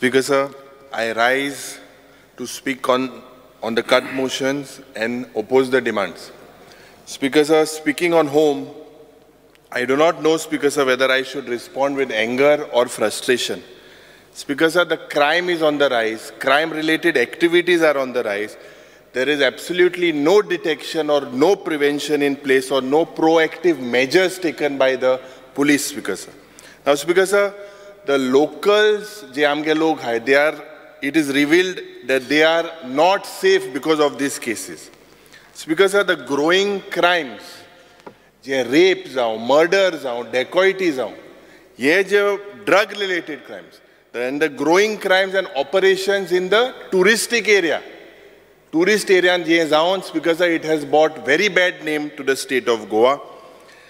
Speaker sir, I rise to speak on the cut motions and oppose the demands. Speaker sir, speaking on home, I do not know, Speaker sir, whether I should respond with anger or frustration. Speaker sir, the crime is on the rise. Crime-related activities are on the rise. There is absolutely no detection or no prevention in place or no proactive measures taken by the police, Speaker sir. Now, Speaker sir, the locals, it is revealed that they are not safe because of these cases. Speaker sir, the growing crimes, rape, murders, dacoity, drug-related crimes, and the growing crimes and operations in the touristic area. Tourist area, Speaker sir, it has brought very bad name to the state of Goa.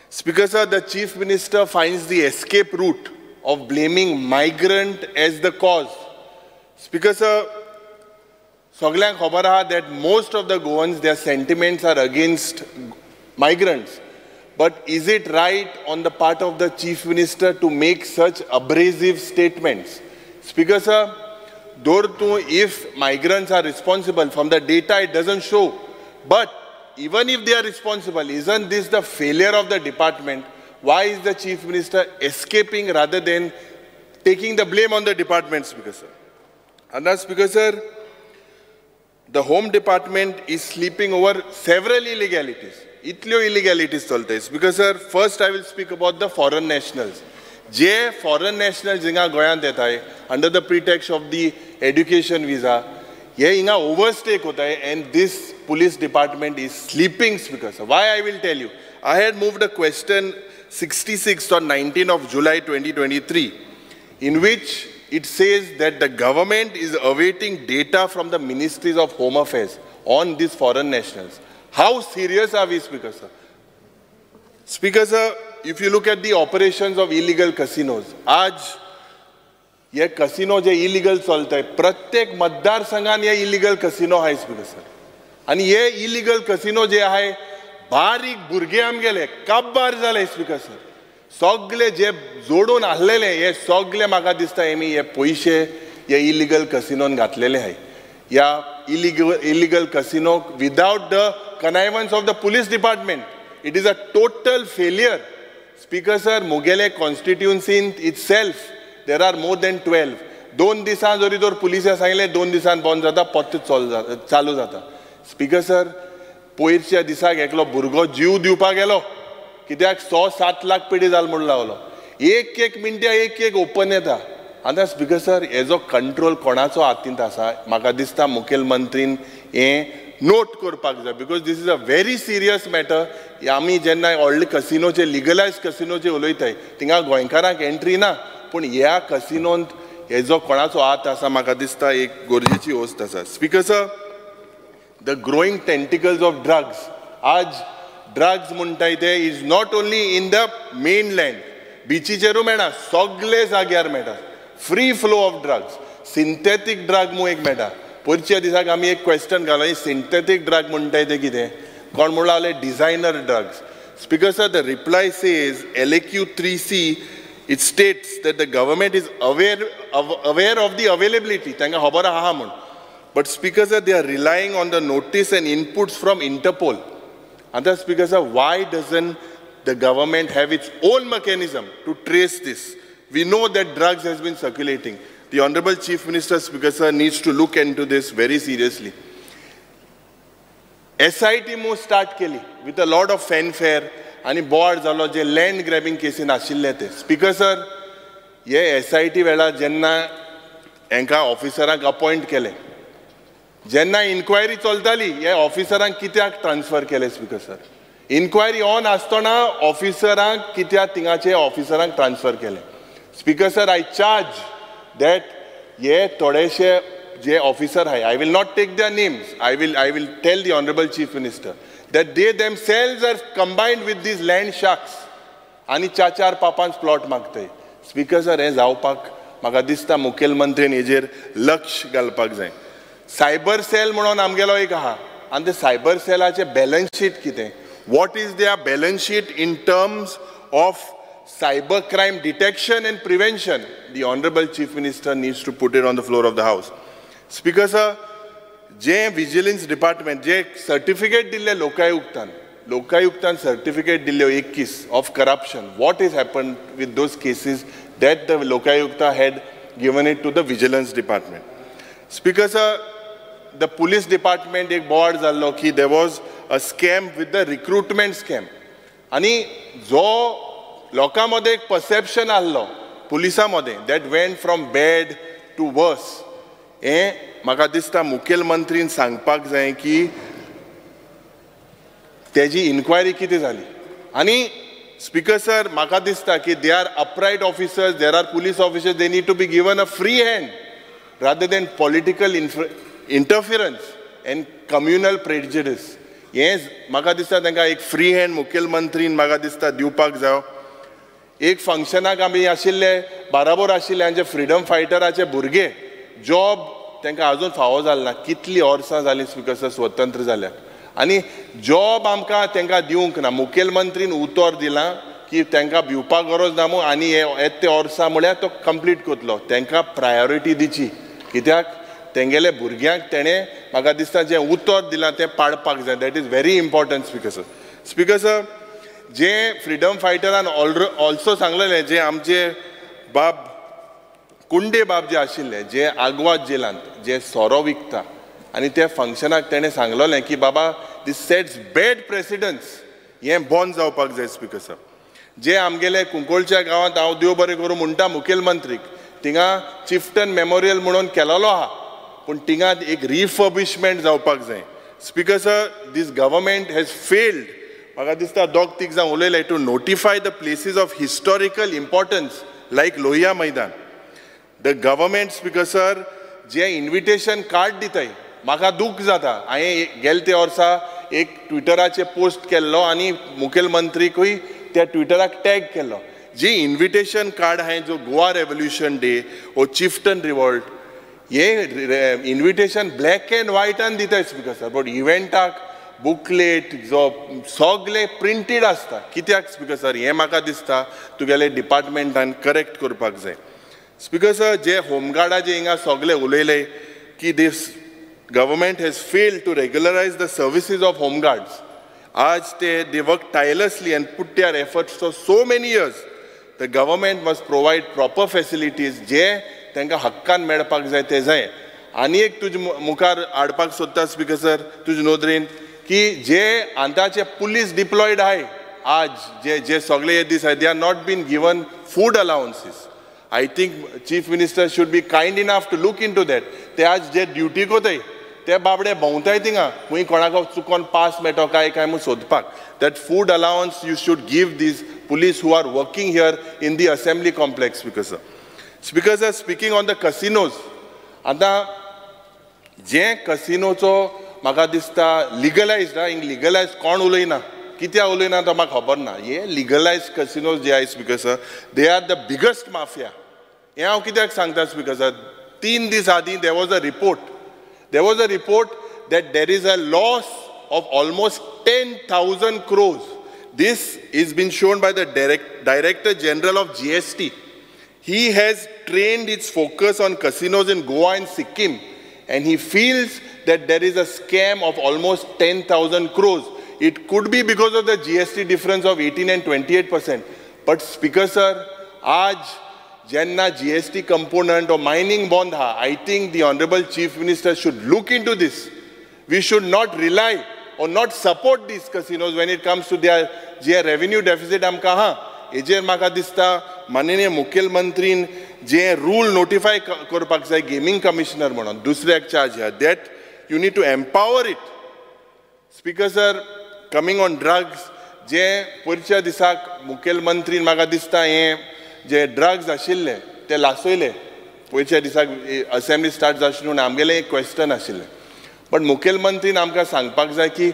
Speaker sir, the Chief Minister finds the escape route of blaming migrant as the cause. Speaker sir, Soglank Hobaraha that most of the Goans, their sentiments are against migrants. But is it right on the part of the Chief Minister to make such abrasive statements? Speaker sir, if migrants are responsible, from the data it doesn't show. But even if they are responsible, isn't this the failure of the department? Why is the Chief Minister escaping rather than taking the blame on the department, Speaker sir? And that's, Speaker sir, the Home Department is sleeping over several illegalities. Itlo illegalities chalte. Speaker sir, first I will speak about the foreign nationals. Foreign nationals jinga Goan deta hai, under the pretext of the education visa, ye inga overstay hota hai, and this police department is sleeping, Speaker sir. Why I will tell you. I had moved a question 66 on 19 of July 2023, in which it says that the government is awaiting data from the Ministries of Home Affairs on these foreign nationals. How serious are we, Speaker sir? Speaker sir, if you look at the operations of illegal casinos, आज ये casino जे illegal चलता है, प्रत्येक मतदार संघान ये illegal casino है, Speaker sir. आणि ये illegal casino जे आहे, बारीक भुरगे आमगेले काबार जाले, Speaker sir. सगळे जे जोडून आसलेले हे सगळे म्हाका दिसता हेमी हे पयशे हे इलिगल कसिनोन घातलेले आहे. या illegal casino without the connivance of the police department. It is a total failure. Speaker sir, Mugele constituency in itself, there are more than 12. 2 दिसान जरी तर पुलिसा सांगले 2 दिसान बंद जाता, पत्ते चालू जाता. Speaker sir, पयरच्या दिसाक एकलो भुरगो जीव दिवपाक गेलो, कित्याक 100-7 लाख पेडी जाल म्हूण लावलो. एक मिनटां एक ओपन येता. आतां स्पीकर सर, हेजो कंट्रोल कोणाचो हातींत आसा? म्हाका दिसता मुखेलमंत्रीन हें नोट करपाक जाय, because this is a very serious matter. आमी जेन्ना व्हडले कसिनोचे लिगलायज कसिनोचे उलयताय, थिंगा गोंयकारांक एंट्री ना, पूण ह्या कसिनोंत हेजो कोणाचो हात आसा म्हाका दिसता एक गरजेची वस्त आसा. Speaker sir, the growing tentacles of drugs. आज ड्रग्स म्हणटाय ते is not only in the mainland, बिचीचेरूय मेळटा, सगळे जाग्यार मेळटा. Free flow of drugs. Synthetic drug म्हणून एक मेळटा. पयरच्या दिसाक आमी एक क्वेश्चन घालो, सिंथेथीक ड्रग म्हणटाय ते कितें? कोण म्हणून लागले designer drugs. Speaker sir, the reply says LAQ 3C, it states that the government is aware of the availability. तांकां खबर आहा म्हूण. But Speaker sir, they are relying on the notice and inputs from Interpol. And the Speaker sir, why doesn't the government have its own mechanism to trace this? We know that drugs has been circulating. The Honorable Chief Minister, Speaker sir, needs to look into this very seriously. SIT move start केली with a lot of fanfare आणि board जालो जे land grabbing casein आशिल्ले ते. Speaker sir, हे SIT वेळार जेन्ना हांकां ऑफिसरांक appoint केले, जेन्ना इन्क्वायरी चलताली, हे ऑफिसरांक कित्याक ट्रान्सफर केले? स्पीकर सर, इन्क्वायरी ऑन आसतना ऑफिसरांक कित्याक थिंगाचे ऑफिसरांक ट्रान्सफर केले? Speaker sir, I charge that हे थोडेशे जे ऑफिसर आहाय, I will not take their names, I will tell the Honorable Chief Minister that they themselves are combined with these land sharks आणि 4-5 प्लॉट मागताय. स्पीकर सर, हे जावपाक म्हाका दिसता मुखेलमंत्रीन हेजेर लक्ष घालपाक जाय. सायबर सेल म्हणून आमगेलो एक आहा, आणि ते सायबर सेलाचे बॅलन्स शीट कितें? What is there balance sheet in terms of cyber crime detection and prevention, the Honorable Chief Minister needs to put it on the floor of the House. Speaker sir, J Vigilance Department, J certificate दिले लोकायुक्तान certificate दिले 21 of corruption. What has happened with those cases that the Lokayukta had given it to the Vigilance Department? Speaker sir, the police department एक board झालो की there was a scam with the recruitment scam. आणि जो लोकांमध्ये एक perception Alo पुलिसांमध्ये that went from bad to worse. म्हाका दिसता मुखेलमंत्रीन सांगपाक जाय की तेजी इन्क्वायरी कितें जाली. आनी स्पीकर सर, म्हाका दिसता की they are upright officers, there are police officers, they need to be given a free hand rather than political interference and communal prejudice. Yes, म्हाका दिसता तांकां एक फ्री हँड मुखेलमंत्रीन म्हाका दिसता दिवपाक जाय. एक फंक्शनाक आमी आशिल्ले बराबर आशिल्ले आमचे फ्रीडम फायटराचे भुरगे जॉब तांकां अजून फावो जालें ना. कितलीं वर्सां जालीं स्पीकर सर स्वतंत्र जाल्यात आनी जॉब आमकां तांकां दिवंक ना. मुखेलमंत्रीन उतर दिलां की तांकां भिवपाक गरज ना आनी येते वर्सां म्हळ्यार तो कंप्लीट करतलो. तांकां प्रायोरिटी दिची कित्याक तेंगेले भुरग्यांक तेणें म्हाका दिसता जें उतर दिलां तें पाडपाक जाय. That is very important speaker sir. Speaker sir, जे फ्रीडम फायटरान ऑल्सो सांगलेलें जे आमचे बाब कुंडे बाब जे आशिल्ले जे आग्वाद जेलांत जे सोरो विकता आनी त्या फंक्शनाक तेणें सांगलोलें की बाबा दिस सेट्स बॅड प्रेसिडन्स, हें बंद जावपाक जाय. स्पीकर सर, जे आमगेले कुंकोळच्या गांवांत हांव देव बरें करूं म्हणटा मुखेलमंत्रीक, थिंगा चिफ्टन मेमोरियल म्हणून केलोलो आहा पूण थिंगा एक रिफर्बिशमेंट जावपाक जाय. Speaker sir, this government has failed, म्हाका दिसता दोग तीग जावन उलयले, to notify the places of historical importance like Lohia Maidan. The government speaker sir जे इन्विटेशन कार्ड दिताय, म्हाका दूख जाता. हांवें गेले ते वर्सा एक ट्विटराचेर पोस्ट केल्लो आनी मुखेलमंत्रीकूय त्या ट्विटराक टॅग केल्लो. जी इन्विटेशन कार्ड हांवें जो गोवा रेवल्युशन डे ओ चिफ्टन रिवॉल्ट हे इन्विटेशन ब्लॅक एंड व्हायटान दिताय स्पीकर सर, बट इव्हेंटाक बुकलेट जो सगळे प्रिंटेड आसता. कित्याक स्पीकर सर हें म्हाका दिसता तुगेले डिपार्टमेंटान करेक्ट करपाक जाय. स्पीकर सर, जे होमगार्डाचे हिंगा सगळे उलयले की this government has failed to regularise the services of home guards. आज they work tirelessly and put their efforts for so many years. The government must provide proper facilities जे तांकां हक्कान मेळपाक जाय ते जाय. आनी एक तुजे मुखार हाडपाक सोदता स्पीकर सर तुजे नोदरेन की जे आतांचे पुलीस डिप्लॉयड आहाय आज जे सगळे हे दीस आहाय, they are not been given food allowances. I think Chief Minister should be kind enough to look into that. ते आज जे ड्युटी कोताय ते बाबडे भोंवताय थिंगा खूंय कोणाक चुकोन पास मेळटो काय म्हूण सोदपाक. That food allowance you should give these police who are working here in the assembly complex. Speaker sir, speaker sir, speaking on the casinos, आतां जे कसिनोचो म्हाका दिसता लिगलायज्ड हिंग लिगलायज कोण उलयना, कित्याक उलयना तो म्हाका खबर ना. हे लिगलायज कसिनोज जे आहाय speaker sir, they are the biggest mafia. हें हांव कित्याक सांगता स्पीकर सर, 3 दीस आदीं there was a report that there is a loss of almost 10,000 crores. This is been shown by the Director General of GST. He has trained its focus on casinos in Goa and Sikkim, and he feels that there is a scam of almost 10,000 crores. It could be because of the GST difference of 18 and 28%. But Speaker sir, आज जेन्ना GST component or mining bond ha, I think the Honorable Chief Minister should look into this. We should not rely or not support these casinos when it comes to their revenue deficit. आमकां हा हेजेर म्हाका दिसता माननीय मुखेलमंत्रीन जे rule notify करपाक जाय gaming commissioner म्हणून दुसऱ्याक चार्ज ह्या, that you need to empower it. Speaker sir, coming on drugs, जे पयरच्या दिसाक मुखेलमंत्रीन म्हाका दिसता हे जे ड्रग्स आशिल्ले ते लासयले पयरच्या दिसाक असेंब्ली स्टार्ट जावची म्हणून आमगेलें एक क्वेश्चन आशिल्लें. बट मुखेलमंत्रीन आमकां सांगपाक जाय की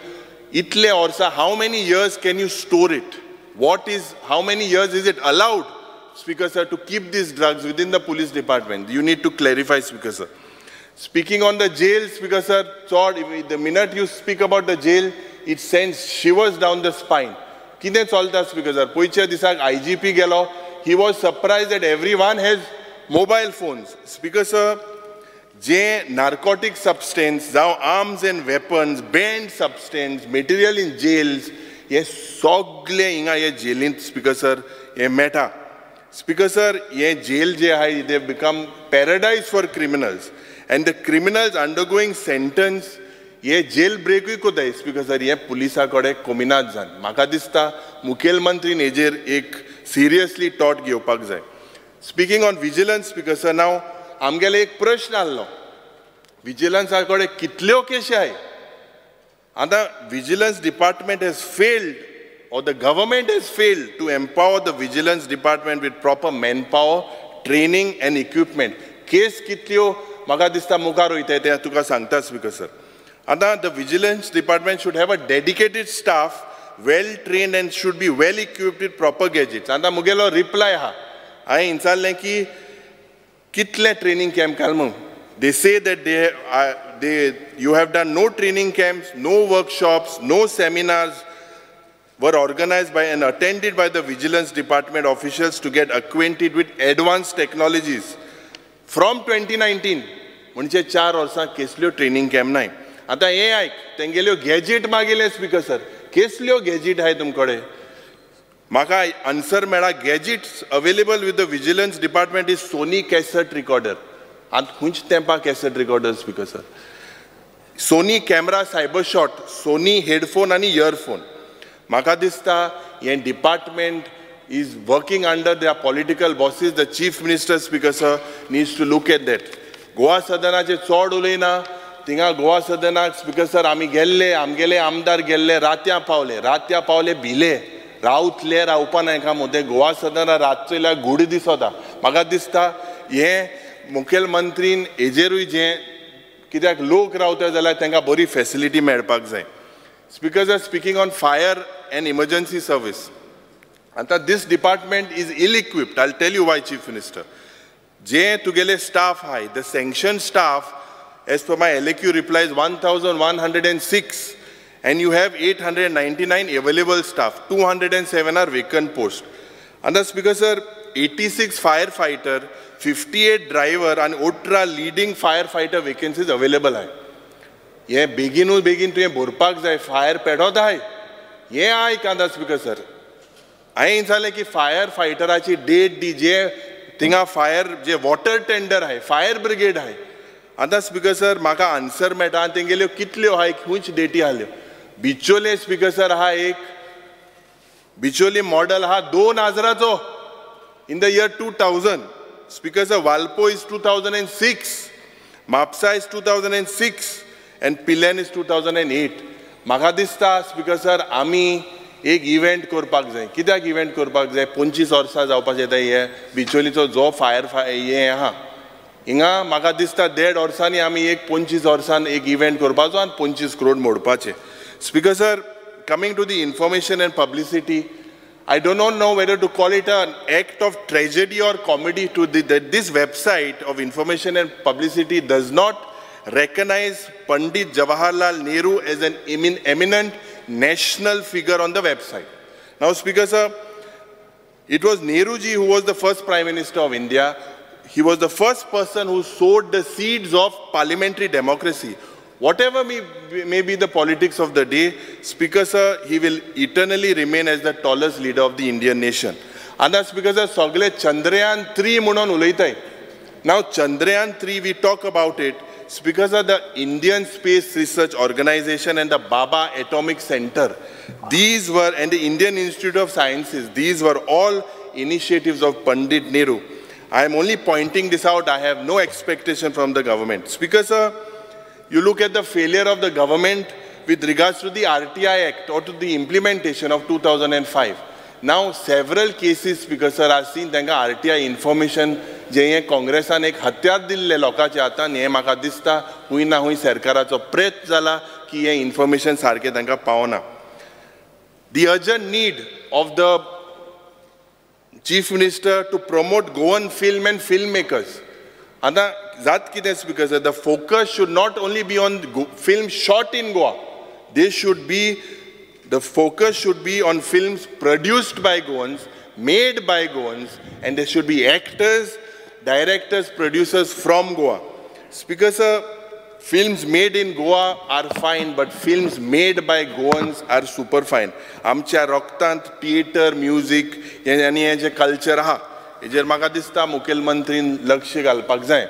इतले वर्सां how many years can you store it, how many years is it allowed, Speaker sir, to keep these drugs within the police department? You need to clarify, Speaker sir. Speaking on the jail, Speaker sir, the minute you speak about the jail, it sends shivers down the spine. कितें चलता speaker sir पयच्या दिसाक IGP गेलो he was surprised that everyone has mobile phones. Speaker sir, J narcotic substance, जावं arms and weapons, banned substance, material in jails, हे सगळे हिंगा हे जेलींत speaker sir हे मेळटा. Speaker sir हे jail जे आहाय they become paradise for criminals and the criminals undergoing sentence हे jail ब्रेकूय कोताय speaker sir हे पुलिसा कडेन कमिनात जावन. म्हाका दिसता मुखेलमंत्रीन हेजेर एक सिरियसली टॉट घेवपाक जाय. Speaking on vigilance speaker sir नाव आमगेले एक प्रश्न आसलो विजिलन्सा कडेन कितल्यो केशी आहाय. आतां vigilance department has failed or the government has failed to empower the vigilance department with proper manpower, training and equipment. Case कितल्यो म्हाका दिसता मुखार वयताय तें तुका सांगता speaker sir. Anta, the vigilance department should have a dedicated staff, well trained and should be well equipped with proper gadgets. Anta mugelo reply ha. I insalle ki kitle training camp kalmu. They say that you have done no training camps, no workshops, no seminars were organized by and attended by the vigilance department officials to get acquainted with advanced technologies. From 2019, म्हणजे 4 वर्सां केसल्यो training camp नाय. आता हे आयक तेंगेल्यो gadget मागिले speaker sir केसल्यो gadget आहाय तुमकडे. म्हाका आन्सर मेळा gadgets available with the vigilance department is Sony cassette recorder. आतां खुंयच तेंपा cassette recorder speaker sir. Sony camera cyber shot, Sony headphone आनी इयरफोन. म्हाका दिसता हे department is working under their political bosses. The chief minister speaker sir needs to look at that. Goa Sadanaचे चोड उलयना थिंगा गोवा सदनाक स्पीकर सर आमी गेल्ले आमगेले आमदार गेल्ले रात्या पावले भिले रावतले रावपा नाका मोदे गोवा सदना रातचो गुडी दिसता. म्हाका दिसता हे मुखेलमंत्रीन हेजेरूय जे कित्याक लोक रावता जाल्यार तांकां बरी फॅसिलिटी मेळपाक जाय. Speaker sir speaking on fire and emergency service. This department is ill-equipped. I'll tell you why, Chief Minister. Je tugele staff high, the sanctioned staff, as per my LAQ reply, is 1,106, and you have 899 available staff. 207 are vacant posts. And the Speaker, sir, 86 firefighter, 58 driver, and ultra leading firefighter vacancies available hai. Ye begin to ye borpak jai fire pedot hai. Ye ai kanda Speaker, sir. I insaale ki fire fighter achi date DJ tinga fire je water tender hai fire brigade hai. Anta Speaker sir maka answer meta tingelyo kitlyo hai khunch date halyo. Bichole Speaker sir ha ek bichole model ha 2000 in the year 2000. Speaker sir Valpo is 2006, Mapsa is 2006 and Pilen is 2008. Maka dista Speaker sir ami एक event करपाक जाय. कित्याक event करपाक जाय 25 वर्सां जावपाचें हे बिचोलीचो जो fire हे आहा हिंगा म्हाका दिसता 1.5 वर्सांनी आमी एक 25 वर्सान एक इवेंट करपाचो आनी 25 crore मोडपाचे. Speaker sir coming to the information and publicity I do not know whether to call it an act of tragedy or comedy to that this website of information and publicity does not recognize Pandit Jawaharlal Nehru as an eminent national figure on the website. Now, Speaker sir, it was Nehruji who was the first Prime Minister of India. He was the first person who sowed the seeds of parliamentary democracy. Whatever may be the politics of the day, Speaker sir, he will eternally remain as the tallest leader of the Indian nation. And that Speaker sir, Sogle Chandrayaan 3 munon ulaitai. Now, Chandrayaan 3, we talk about it. Because of the Indian Space Research Organization and the Baba Atomic Center, these were, and the Indian Institute of Sciences, these were all initiatives of Pandit Nehru. I am only pointing this out. I have no expectation from the government. Speaker sir, you look at the failure of the government with regards to the RTI Act or to the implementation of 2005. Now, several cases, Speaker sir, are seen that RTI information जे हे काँग्रेसान एक हत्यार दिल्ले लोकांचे हातान हे म्हाका दिसता हुंय ना हुंय सरकाराचो प्रयत्न जाला की हे इन्फॉर्मेशन सारके तांकां पावना. The urgent need of the Chief Minister to promote Goan film and filmmakers. आता जात कितें Speaker sir, the focus should not only be on film shot in Goa. They should be The focus should be on films produced by Goans, made by Goans, and there should be actors, directors, producers from Goa. Speaker sir, films made in Goa are fine, but films made by Goans are super fine. आमच्या रक्तांत theatre, music आणि हे जे culture आहा, हेजेर म्हाका दिसता मुखेलमंत्रीन लक्ष घालपाक जाय.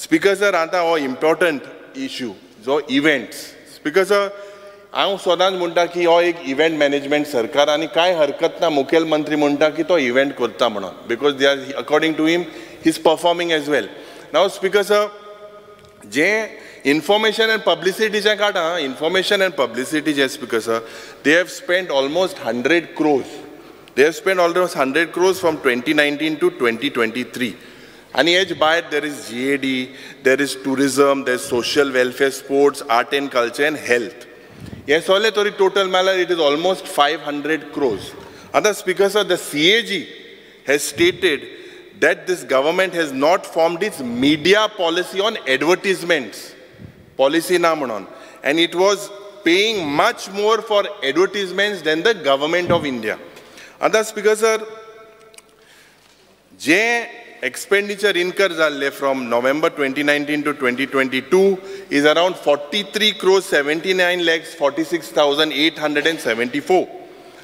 Speaker sir, आतां हो इम्पॉर्टंट इश्यू जो इव्हेंट्स. स्पीकर सर, हांव सदांच म्हणटा की हो एक इव्हेंट मॅनेजमेंट सरकार आनी कांय हरकत ना मुखेलमंत्री म्हणटा की तो इव्हेंट करता म्हणून, because they are according to him he is performing as well. नाव स्पीकर सर, जे information and publicity je kaata, information and publicity je speaker sir, they have spent almost 100 crores. They have spent almost 100 crores from 2019 to 2023. And age by there is GAD, there is tourism, there is social welfare, sports, art and culture and health. Yes, all tori total mala it is almost 500 crores. Other speaker sir, the CAG has stated that this government has not formed its media policy on advertisements. Policy na manon, and it was paying much more for advertisements than the government of India. Other speaker sir, je expenditure incurred from November 2019 to 2022 is around 43 crores 79 lakhs 46,874.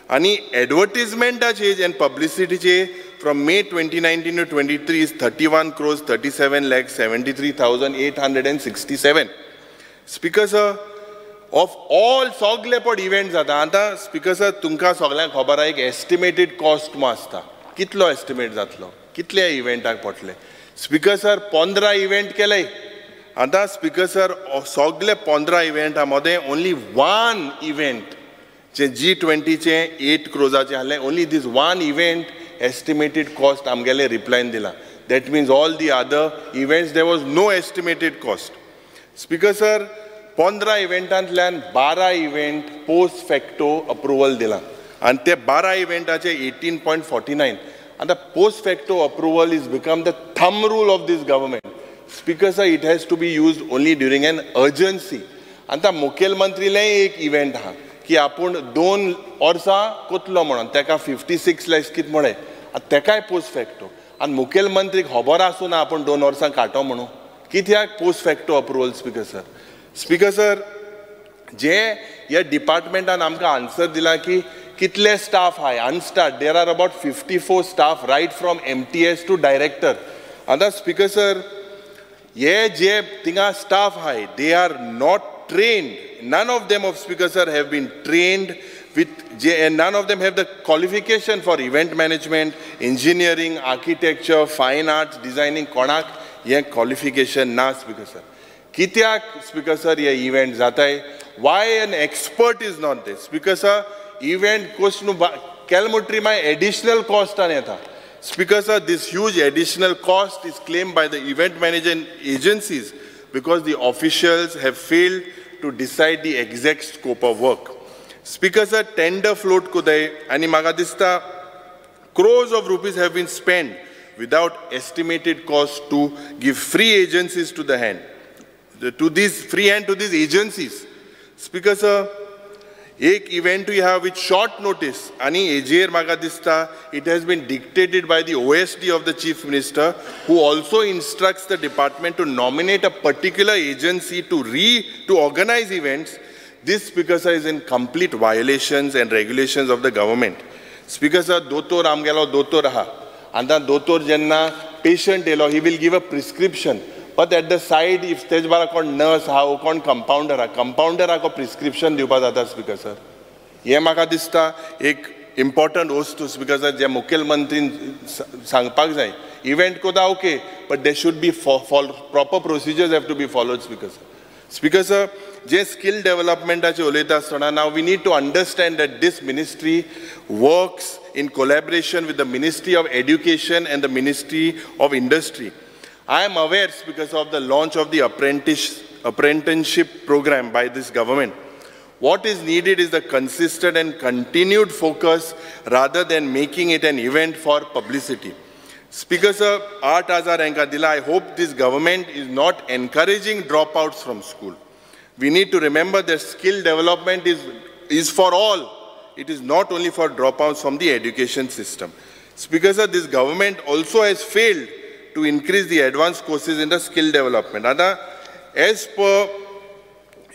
Ani advertisement change and publicity change from May 2019 to 23 is 31 crores 37 lakhs 73,867. Speaker sir, of all sogle pod events आता speaker sir तुमका सगळ्यांक खबर आहे एक estimated cost मास्ता कितलो estimate जातलो कितले इव्हेंटाक पडले. स्पीकर सर 15 इव्हेंट केले. आता स्पीकर सर सगळे 15 इव्हेंटा मध्ये ओनली वन इव्हेंट जे G20 चे 8 क्रोजाचे आहले, only this one event estimated cost आमगेले रिप्लायन दिला. That means all the other events there was no estimated cost. Speaker sir, 15 इव्हेंटांतल्यान 12 इव्हेंट पोस्ट फॅक्टो अप्रुवल दिला आणि ते 12 इव्हेंटाचे 18.49. आता post facto approval is become the thumb rule of this government. Speaker sir, it has to be used only during an urgency. आता मुखेलमंत्रीले एक event आहा की आपण 2 वर्सां कोतलो म्हणून तेका 56 लॅक्स कित म्हणे तेकाय पोस्ट फॅक्टो आणि मुखेलमंत्रीक खबर आसूं ना आपण 2 वर्सां काटो म्हणून कित्याक post facto approval. Speaker sir, speaker sir, जे ह्या डिपार्टमेंटान आमकां आन्सर दिला की कितले स्टाफ आहाय अनस्टाफ, there are about 54 staff right from MTS to director. आतां स्पीकर सर, हे जे थिंगा स्टाफ आहाय they are not trained. None of them of speaker sir have been trained with and none of them have the qualification for event management, engineering, architecture, fine arts, designing. कोणाक हे qualification ना speaker sir. कित्याक speaker sir हे event जाताय? Why an expert is not there? Speaker sir, event cost nu calmetry my additional cost an येता. Speaker sir, this huge additional cost is claimed by the event management agencies because the officials have failed to decide the exact scope of work. Speaker sir, tender float kuday ani maga dista crores of rupees have been spent without estimated cost to give free agencies to the hand, to these free hand to these agencies. Speaker sir, एक event we have with short notice ani ejer maga dista it has been dictated by the OSD of the Chief Minister, who also instructs the department to nominate a particular agency to organize events. This, Speaker sir, is in complete violations and regulations of the government. Speaker sir, dotor amgelo dotor aha anda dotor jenna patient elo he will give a prescription, but at the side if stage bara kon nurse ha kon compounder ko prescription diwpa jata. Speaker sir, ye maka dista ek important वस्तू. Speaker sir, जे मुखेलमंत्रीन सांगपाक जाय event कोदा okay, but there should be proper procedures have to be followed. Speaker sir, Speaker sir, J skill development ache उलयता आसतना now we need to understand that this ministry works in collaboration with the Ministry of Education and the Ministry of Industry. I am aware, because of the launch of the apprenticeship program by this government. What is needed is the consistent and continued focus rather than making it an event for publicity. Speaker sir, 8,000 ranka dila. I hope this government is not encouraging dropouts from school. We need to remember that skill development is for all. it is not only for dropouts from the education system. Speaker sir, this government also has failed to increase the advanced courses in the skill development. As per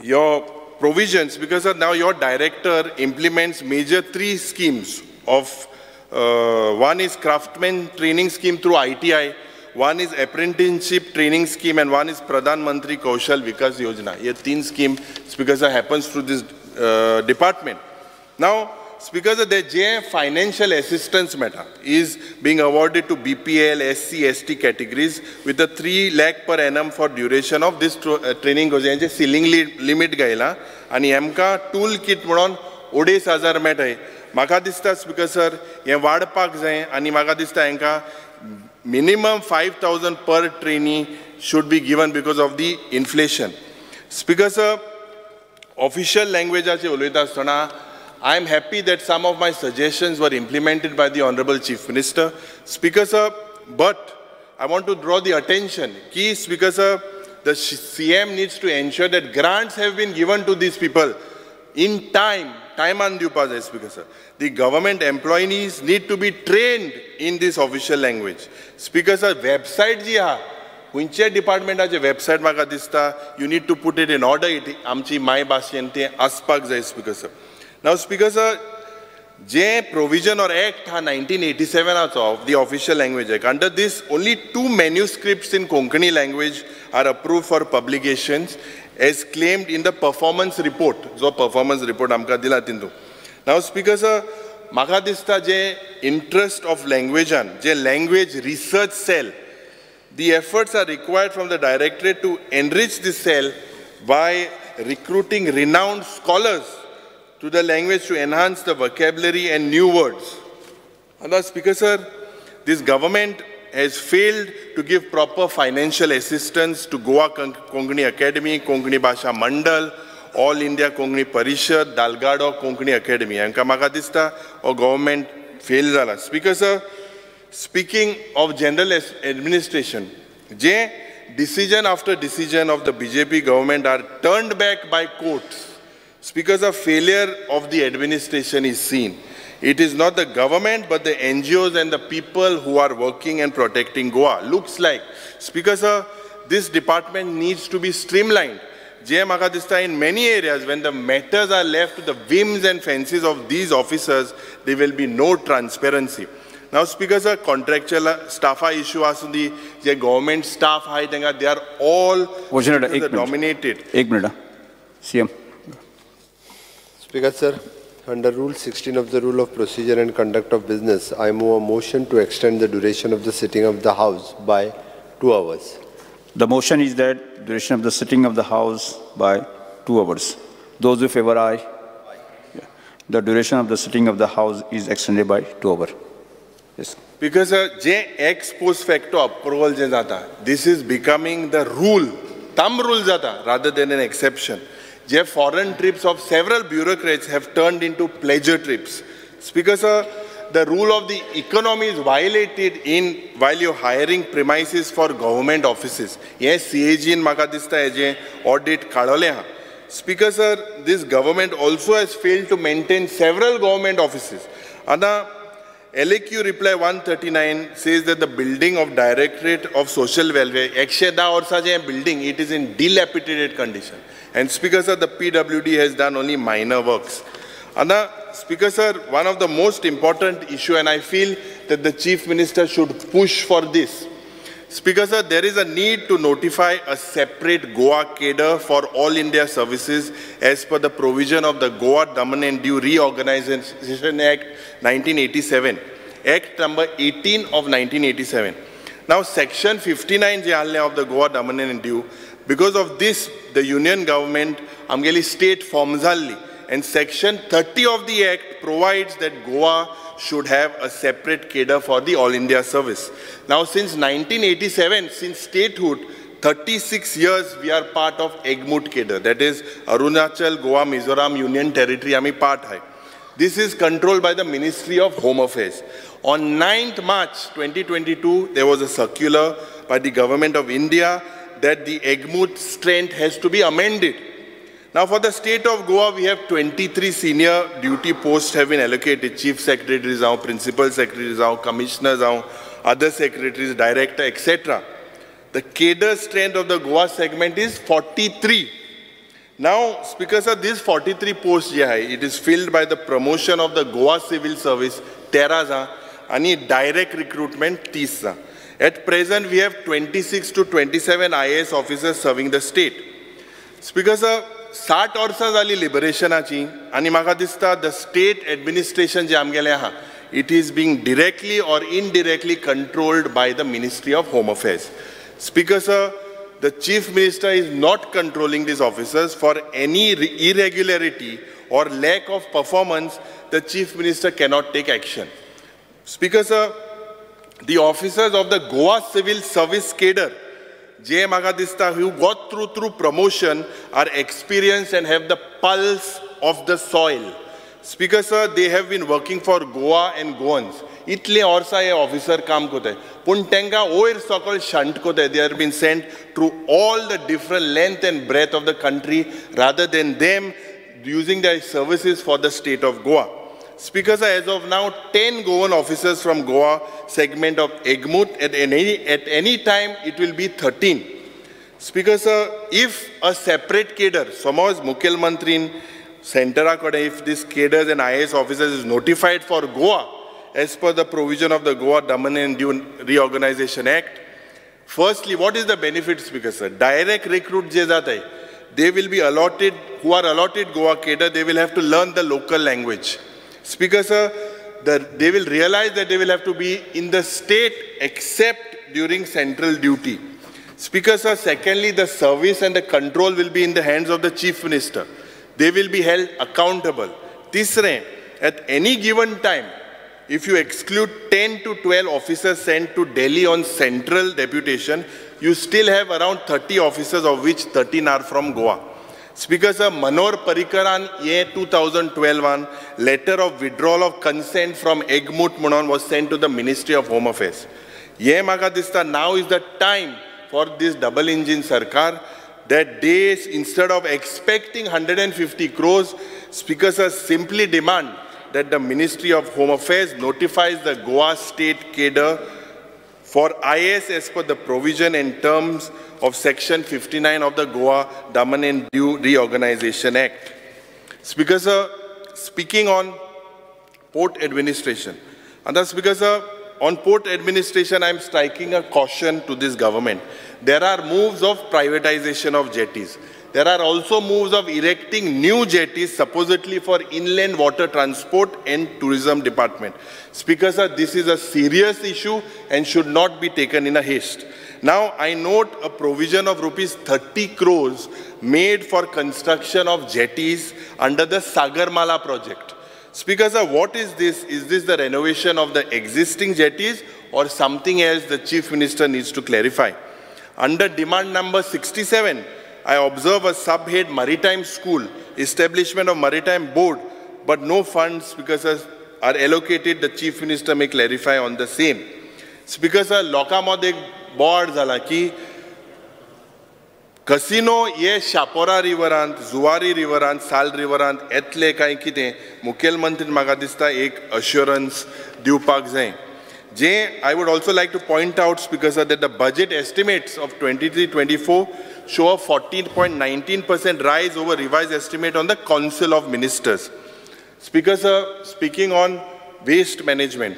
your provisions, because now your director implements major 3 schemes of, one is craftsman training scheme through ITI, one is apprenticeship training scheme, and one is Pradhan Mantri Kaushal Vikas Yojana. These 3 schemes, Speaker sir, happens through this department. Now, Speaker sir, the financial assistance matter is being awarded to BPL, SC, ST categories with a 3 lakh per annum for duration of this training. Ceiling limit gaila, and MK tool kit modon 2,500 मेळटाय. म्हाका दिसता Speaker sir, हे वाडपाक जाय आनी म्हाका दिसता हांकां minimum 5,000 per trainee should be given because of the inflation. Speaker sir, official language ache uloyta asतना I am happy that some of my suggestions were implemented by the Honorable Chief Minister. Speaker sir, but I want to draw the attention. Key Speaker sir, the CM needs to ensure that grants have been given to these people in time. Time and due process, Speaker sir. The government employees need to be trained in this official language. Speaker sir, website ji ha. Kunche department ache website maga dista. You need to put it in order. Amchi my bhashen te aspak jai, Speaker sir. Now, Speaker sir, J provision or act 1987 of the official language act. Under this, only 2 manuscripts in Konkani language are approved for publications, as claimed in the performance report. So, performance report amka dila tindu. Now, Speaker sir, maka dista J interest of language and J language research cell. The efforts are required from the directorate to enrich this cell by recruiting renowned scholars to the language to enhance the vocabulary and new words. And Speaker sir, this government has failed to give proper financial assistance to Goa Konkani Academy, Konkani Bhasha Mandal, All India Konkani Parishad, Dalgado Konkani Academy. Anka maka dista or government failed zala. Speaker sir, speaking of general administration, decision after decision of the BJP government are turned back by courts. Speaker sir, failure of the administration is seen. It is not the government but the NGOs and the people who are working and protecting Goa. Looks like, Speaker sir, this department needs to be streamlined. In many areas, when the matters are left to the whims and fancies of these officers, there will be no transparency. Now, Speaker sir, contractual staff issue asundi, the government staff they are all dominated. 1 minute. CM. Speaker sir, under Rule 16 of the Rule of Procedure and Conduct of Business, I move a motion to extend the duration of the sitting of the House by 2 hours. The motion is that duration of the sitting of the House by 2 hours. Those who favor aye. Yeah. The duration of the sitting of the House is extended by 2 hours. Yes. Because ex post facto approval this is becoming the rule, thumb rule rather than an exception. Foreign trips of several bureaucrats have turned into pleasure trips. Speaker sir, the rule of the economy is violated while you're hiring premises for government offices. Yes, CAG in Makadista audit kadole. Speaker sir, this government also has failed to maintain several government offices. LAQ reply 139 says that the building of Directorate of Social Welfare, building, it is in dilapidated condition. And Speaker sir, the PWD has done only minor works. Speaker sir, one of the most important issue, and I feel that the Chief Minister should push for this. Speaker sir, there is a need to notify a separate Goa cadre for all India services as per the provision of the Goa Daman and Diu Reorganization Act 1987, Act number 18 of 1987. Now Section 59 of the Goa Daman and Diu, because of this, the Union government amgeli state formzalli, and Section 30 of the Act provides that Goa should have a separate cadre for the All India service. Now, since 1987, since statehood, 36 years we are part of Egmut cadre, that is Arunachal, Goa, Mizoram Union Territory, ami part hai. This is controlled by the Ministry of Home Affairs. On 9th March 2022, there was a circular by the Government of India that the Egmut strength has to be amended. Now for the state of Goa, we have 23 senior duty posts have been allocated. Chief secretaries, principal secretaries, commissioners, other secretaries, director, etc. The cadre strength of the Goa segment is 43. Now, Speaker Sir, this 43 posts, it is filled by the promotion of the Goa Civil Service, 13, and direct recruitment, 30. At present, we have 26 to 27 IAS officers serving the state. Speaker Sir, 60 वर्सां जाली लिबरेशनाची आनी म्हाका दिसता the state administration जे आमगेलें आहा, it is being directly or indirectly controlled by the Ministry of Home Affairs. Speaker Sir, the Chief Minister is not controlling these officers. For any irregularity or lack of performance, the Chief Minister cannot take action. Speaker Sir, the officers of the Goa Civil Service cadre, who got through promotion, are experienced and have the pulse of the soil. Speaker Sir, they have been working for Goa and Goans. Itle orsa ye officer काम कोते. Pun tenga oir sokol shunt kote. They have been sent through all the different length and breadth of the country rather than them using their services for the state of Goa. Speaker Sir, as of now, 10 Goan officers from Goa segment of Egmut. At any time, it will be 13. Speaker Sir, if a separate cadre, suppose Mukhya Mantri Centera Kode, if this cadres and IAS officers is notified for Goa, as per the provision of the Goa Dominant and Due Reorganization Act, firstly, what is the benefit, Speaker Sir? Direct recruit je jata hai, they will be allotted, who are allotted Goa cadre, they will have to learn the local language. Speaker Sir, they will realize that they will have to be in the state except during central duty. Speaker Sir, secondly, the service and the control will be in the hands of the Chief Minister. They will be held accountable. Tisre, at any given time, if you exclude 10 to 12 officers sent to Delhi on central deputation, you still have around 30 officers, of which 13 are from Goa. Speaker Sir, Manor Parikaran, ye 2012 letter of withdrawal of consent from Egmut Munon was sent to the Ministry of Home Affairs. Ye maga dista, now is the time for this double engine Sarkar, that they, instead of expecting 150 crores, Speaker Sir, simply demand that the Ministry of Home Affairs notifies the Goa state cadre for IAS as per the provision and terms of Section 59 of the Goa Dominant and Due Reorganization Act. Speaker Sir, speaking on port administration, and that's Speaker Sir, on port administration, I am striking a caution to this government. There are moves of privatization of jetties. There are also moves of erecting new jetties, supposedly for inland water transport and tourism department. Speaker Sir, this is a serious issue and should not be taken in a haste. Now, I note a provision of rupees 30 crores made for construction of jetties under the Sagarmala project. Speaker Sir, what is this? Is this the renovation of the existing jetties or something else the Chief Minister needs to clarify? Under demand number 67, I observe a subhead maritime school, establishment of maritime board, but no funds, Speaker Sir, are allocated. The Chief Minister may clarify on the same. Speaker Sir, lokamode board zala ki casino ye Shapora riverant, Zuari riverant, Sal riverant, etle kai kite Mukhya Mantri maga dista ek assurance diupak zain. I would also like to point out, Speaker Sir, that the budget estimates of 23-24 show a 14.19% rise over revised estimate on the Council of Ministers. Speaker Sir, speaking on waste management.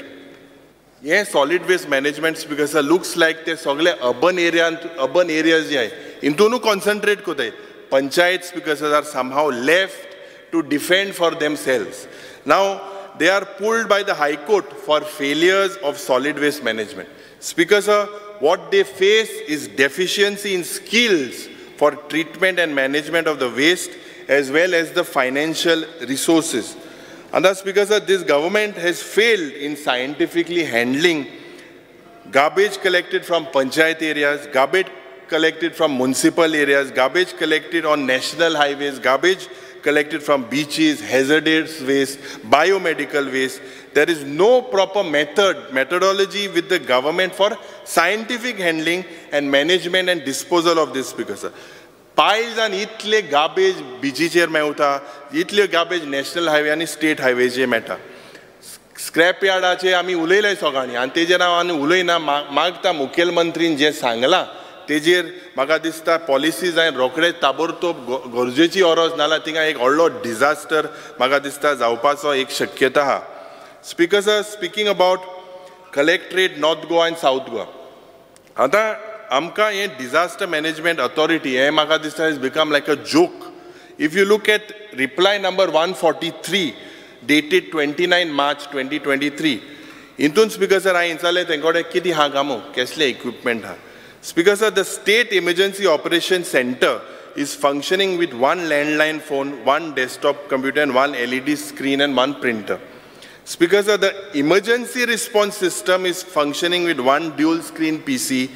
Yes, solid waste management, Speaker Sir, looks like the urban areas into no concentrate kote. Panchayats, Speaker Sir, are somehow left to defend for themselves. Now, they are pulled by the High Court for failures of solid waste management. Speaker Sir, what they face is deficiency in skills for treatment and management of the waste as well as the financial resources. And thus, Speaker Sir, this government has failed in scientifically handling garbage collected from panchayat areas, garbage collected from municipal areas, garbage collected on national highways, garbage collected from beaches, hazardous waste, biomedical waste. There is no proper methodology with the government for scientific handling and management and disposal of this, Speaker Sir. piles and इतले garbage beaches Mewat, इतले garbage national highway आणि state highway जे Meta. Scrap यार्डाचे आमी उलयले सगळ्यांनी आनी तेजेर हांव आनी उलयना मागता मुखेलमंत्रीन जें सांगलां तेजेर म्हाका दिसता पॉलिसी जायन रोखडेच ताबडतोब गरजेची गरज नाल्यार थिंगा एक व्हडलो डिजास्टर म्हाका दिसता जावपाचो एक शक्यता आहा. Speaker sir, speaking about collectorate north Goa आनी साऊथ गोवा, आतां आमकां हें डिजास्टर मॅनेजमेंट ऑथॉरिटी हें म्हाका दिसता is become like a joke. If you look at reply number 143 dated 29 March 2023. Intun Speaker sir, I insale tenkode kiti ha gamo kesle equipment ha. Speaker sir, the State Emergency Operations Center is functioning with one landline phone, one desktop computer, and one LED screen and one printer. Speaker sir, the emergency response system is functioning with one dual screen PC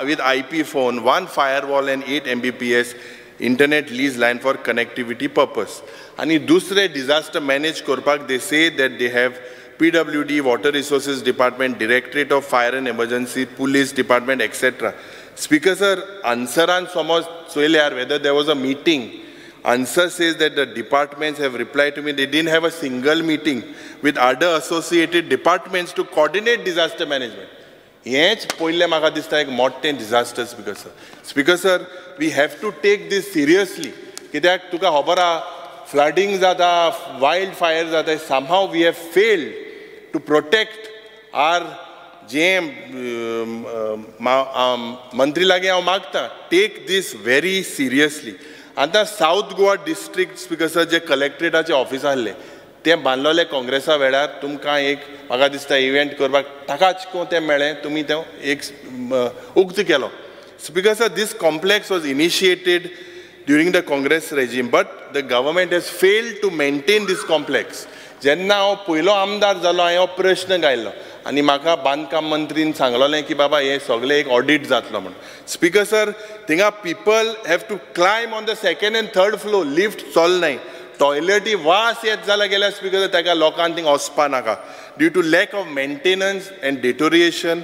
with IP phone, one firewall, and 8 Mbps internet lease line for connectivity purpose. And dusre disaster manage korpak, they say that they have PWD, Water Resources Department, Directorate of Fire and Emergency, Police Department, etc. Speaker sir, answeran somos soile whether there was a meeting. Answer says that the departments have replied to me they didn't have a single meeting with other associated departments to coordinate disaster management. Yes, poile maka dista ek mountain disaster, Speaker sir. Speaker sir, we have to take this seriously. Kidak tuka hobara flooding zata, wildfires zata, somehow we have failed to protect our JM Mantri lage aw magta. Take this very seriously. And the South Goa district, Speaker sir, je collectorate office ahले, ते बांधलेले काँग्रेसा वेळार तुमकां एक म्हाका दिसता event करपाक टाकाचको ते मेळ्ळें तुमी ते एक उक्त केलो. Speaker sir, this complex was initiated during the Congress regime, but the government has failed to maintain this complex. जेन्ना हांव पयलो आमदार जालो हांवें हो प्रश्न गायलो आनी म्हाका बांदकाम मंत्रीन सांगलोलें की बाबा हे सगळें एक ऑडिट जातलो म्हणून. स्पीकर सर, थिंगा people have to climb on the second and third floor, lift चलनाय, टॉयलेटी वास येत जाल्यार गेल्यार स्पीकर ताका लोकांक थिंगा वचपा नाका due to lack of maintenance and deterioration.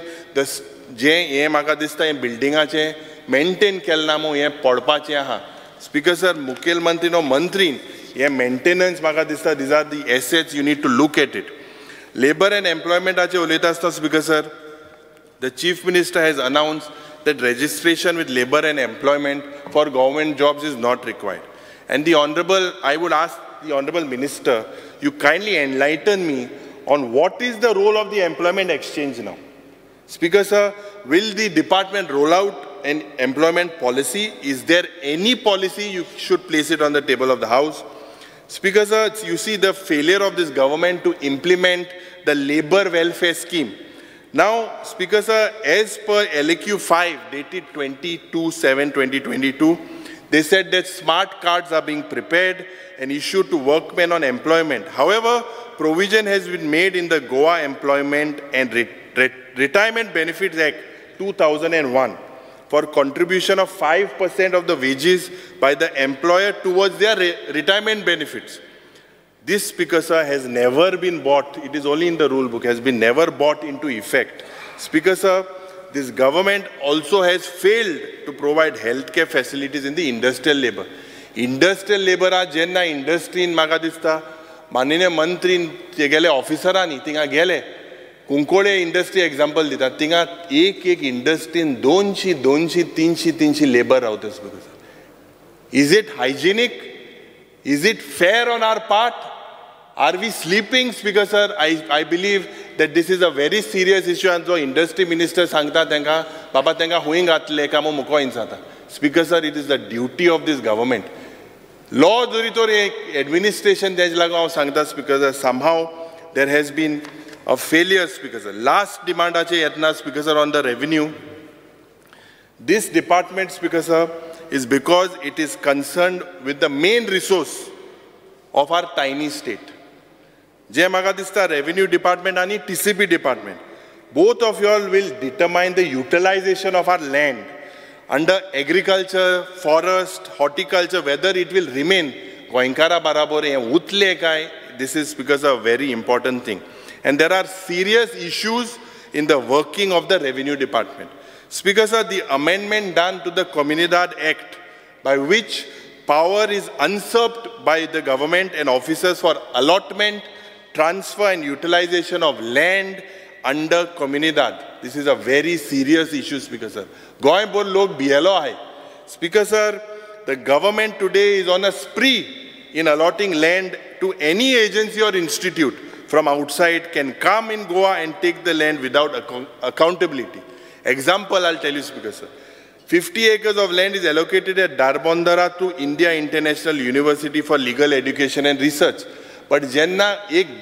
जें हें म्हाका दिसता हें बिल्डिंगाचें मेंटेन केलें ना म्हूण हें पडपाचें आहा. स्पीकर सर, मुखेलमंत्रीन हो मंत्रीन हें मेंटेनन्स म्हाका दिसता these are the assets you need to look at it. Labor and employment उलयता आसतना, Speaker sir, the Chief Minister has announced that registration with labor and employment for government jobs is not required. And I would ask the Honorable Minister, you kindly enlighten me on what is the role of the employment exchange now. Speaker sir, will the department roll out an employment policy? Is there any policy you should place it on the table of the House? Speaker sir, you see the failure of this government to implement the labor welfare scheme. Now, Speaker sir, as per LAQ 5 dated 22/7/2022, they said that smart cards are being prepared and issued to workmen on employment. However, provision has been made in the Goa Employment and Retirement Benefits Act 2001 for contribution of 5% of the wages by the employer towards their retirement benefits. This, Speaker sir, has never been brought, it is only in the rule book, has been never brought into effect. Speaker sir, this government also has failed to provide healthcare facilities in the industrial labor. Industrial labor are jenna industry in म्हाका दिसता माननीय मंत्रीन ते गेले ऑफिसरांनी थिंगा गेले कुंकोळे industry example दितात थिंगा एक इंडस्ट्रीन 200-300 लेबर रावता. Speaker sir, is it hygienic? Is it fair on our part? Are we sleeping, Speaker sir? I believe that this is a very serious issue and so industry minister sangta tenka baba tenka huing atle kamo muko insata. Speaker sir, it is the duty of this government. Law duritori administration dej laga sangta, Speaker sir, somehow there has been a failure, Speaker sir. Last demand ache yatna, Speaker sir, on the revenue. This department, Speaker sir, is because it is concerned with the main resource of our tiny state. Je maga dista Revenue Department and TCP Department. Both of you all will determine the utilization of our land under agriculture, forest, horticulture, whether it will remain Goinkara Barabore and Utle Kai. This is because of a very important thing. And there are serious issues in the working of the Revenue Department. Speaker sir, the amendment done to the Comunidad Act by which power is usurped by the government and officers for allotment, transfer and utilization of land under comunidad. This is a very serious issue, Speaker Sir. Goan bol log BLO hai. Speaker Sir, the government today is on a spree in allotting land to any agency or institute from outside can come in Goa and take the land without accountability. Example, I'll tell you, Speaker Sir. 50 acres of land is allocated at Darbondara to India International University for Legal Education and Research. But Jenna,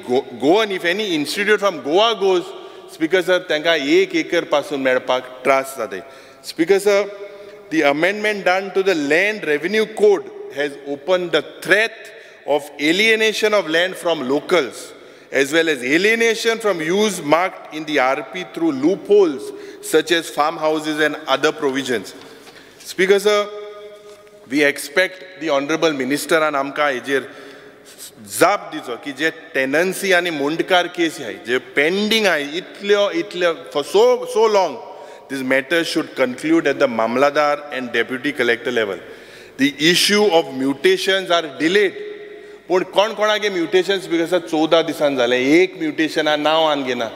Goan, if any institute from Goa goes, Speaker Sir, tenka 1 acre pasun medpak trust zade. Speaker Sir, the amendment done to the Land Revenue Code has opened the threat of alienation of land from locals, as well as alienation from use marked in the RP through loopholes such as farmhouses and other provisions. Speaker Sir, we expect the Honorable Minister and Amka Ejer Zab diso ki je tenancy ani mundkar case hai, je pending hai, itle for so long, this matter should conclude at the Mamladar and Deputy Collector level. The issue of mutations are delayed. पण कोण mutations because 14 दिसान जाले एक mutation नांव आनगेना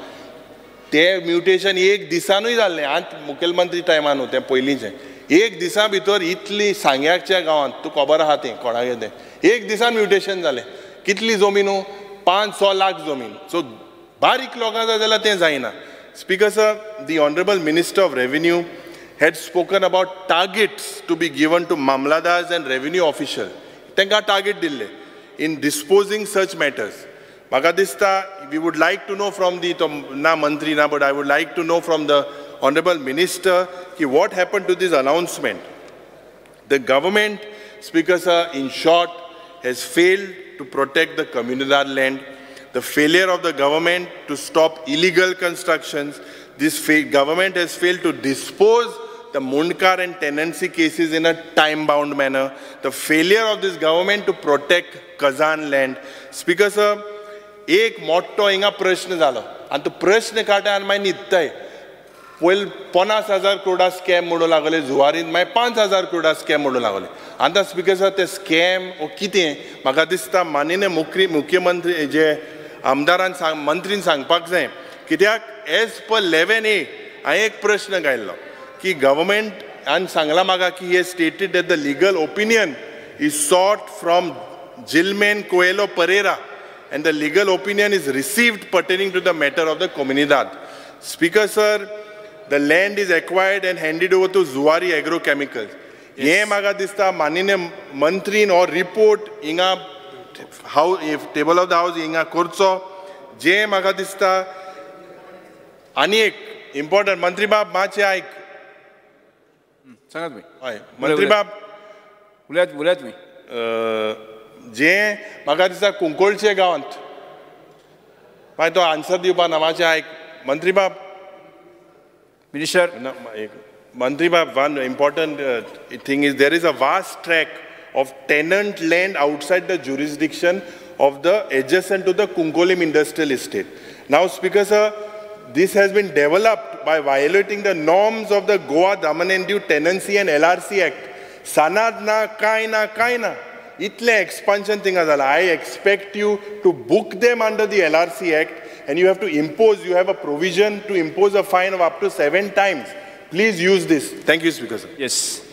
ते mutation एक दिसानूय जाल्ले आज मुखेलमंत्री टायमान होते पयलींचे एक दिसा भितर इतली सांग्याच्या गांवांत तूं खबर आहा तें कोणागे तें एक दिसान म्युटेशन जालें कितली जमीन 5-6 लाख जमीन सो बारीक लोकां जाय जाल्यार तें जायना speaker sir the honourable minister of revenue had spoken about targets to be given to mamladars and revenue officials. Tenka target dille in disposing such matters. Magadista, we would like to know from the na mantri na, but I would like to know from the honorable minister ki what happened to this announcement. The government, Speaker sir, in short, has failed to protect the comunidad land. The failure of the government to stop illegal constructions. This government has failed to dispose the Mundkar and tenancy cases in a time-bound manner. The failure of this government to protect Kazan land. Speaker sir, एक मोठो हिंगा प्रश्न जालो आणि तो प्रश्न काटा आनी मागीर न्हिदताय पयलीं 50,000 करोडा स्कॅम म्हणूं लागले जुवारीन मागीर 5,000 करोडा स्कॅम म्हणूं लागले आतां स्पीकर सर ते स्कॅम ओ कितें म्हाका दिसता माननीय मुख्यमंत्री जे आमदारान मंत्रीन सांगपाक जाय कित्याक एज पर 11A हांवें एक प्रश्न घायल्लो की गव्हर्मेंट आनी सांगलां म्हाका की हे stated that the legal opinion is sought from Gilman Coelho Pereira and the legal opinion is received pertaining to the matter of the comunidad. Speaker sir, the land is acquired and handed over to Zuari Agrochemicals. Ye maga dista manine mantrin or report inga how if table of the house inga kurso je maga dista anik important mantri bab mache aik सांगात मी hoy mantri bab उलयात मी जे म्हाका दिसता कुंकोळचे गांवांत मागीर तो answer दिवपा ना मातशें आयक मंत्री बाब मिनिस्टर मंत्री बाब one important thing is there is a vast tract of tenant land outside the jurisdiction of the adjacent to the Kunkolim industrial estate. Now Speaker sir, this has been developed by violating the norms of the Goa Daman and Diu Tenancy and LRC Act. Sanad na kai na itle expansion thing azala. I expect you to book them under the LRC Act and you have to impose, you have a provision to impose a fine of up to 7 times. Please use this. Thank you, Speaker sir. Yes.